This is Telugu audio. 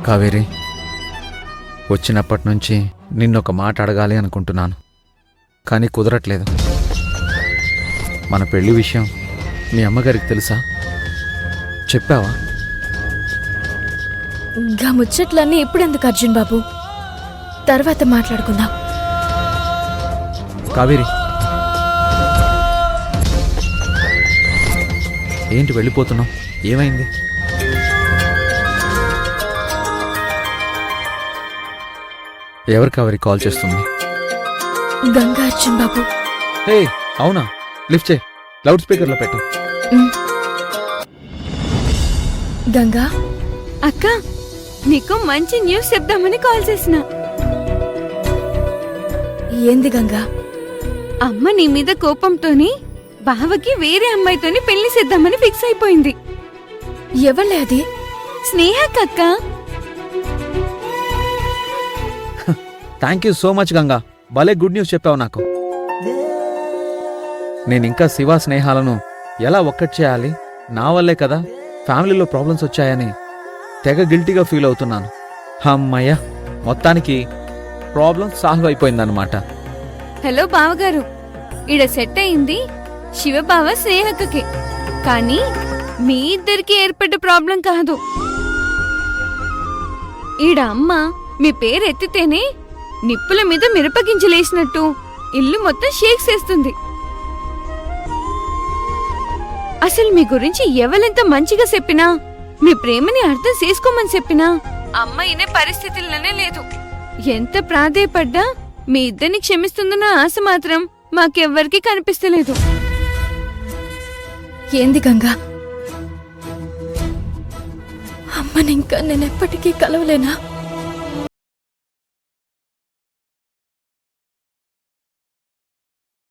కావేరి, వచ్చినప్పటి నుంచి నిన్నొక మాట అడగాలి అనుకుంటున్నాను, కానీ కుదరట్లేదు. మన పెళ్లి విషయం మీ అమ్మగారికి తెలుసా? చెప్పావా? గా ముచ్చట్లన్నీ ఇప్పుడెందుకు అర్జున్ బాబు, తర్వాత మాట్లాడుకుందాం. కావేరి, ఏంటి వెళ్ళిపోతున్నావు? ఏమైంది? ఎవరు కావేరి కాల్ చేస్తుంది? గంగా అర్జున్ బాబు. హే, అవునా? లిఫ్ట్ చేయి, లౌడ్ స్పీకర్లో పెట్టు. గంగా, అక్క, నీకు మంచి న్యూస్ చెప్దామని కాల్ చేసిన. ఏంది గంగా? అమ్మ నీ మీద కోపంతోని బావకి వేరే అమ్మాయితోని పెళ్లి చేద్దామని ఫిక్స్ అయిపోయింది. ఎవళ్ళే అది? స్నేహకక్క. Thank you so much Ganga, భలే గుడ్ న్యూస్ చెప్పావు నాకు. నేనింకా శివ స్నేహాలను ఎలా ఒక్కటి చేయాలి, నా వల్లే కదా ఫ్యామిలీలో ప్రాబ్లమ్స్ వచ్చాయని తెగ గిల్టీగా ఫీల్ అవుతున్నాను. అమ్మయ్య, మొత్తానికి ప్రాబ్లం సాల్వ్ అయిపోయిందన్నమాట. హలో బావగారు, ఈడ సెట్ అయింది శివబావ స్నేహకకి, కానీ మీ ఇద్దరికి ఏర్పడ్డ ప్రాబ్లం కాదు. ఈడ అమ్మ మీ పేరు ఎత్తితేనే నిప్పుల మీద మిరపగింజలేసినట్టు ఇల్లు మొత్తం షేక్ చేస్తుంది. అసలు మీ గురించి ఎవరెంత మంచిగా చెప్పినా, మీ ప్రేమని అర్థం చేసుకోమని చెప్పినా అమ్మ ఇనే పరిస్థితుల్లోనే లేదు. ఎంత ప్రాధేయపడ్డా మీ ఇద్దరిని క్షమిస్తుందన్న ఆశ మాత్రం మాకెవ్వరికీ కనిపిస్తలేదు. ఏంది గంగా? అమ్మని ఇంకా నేనెప్పటికీ కలవలేనా?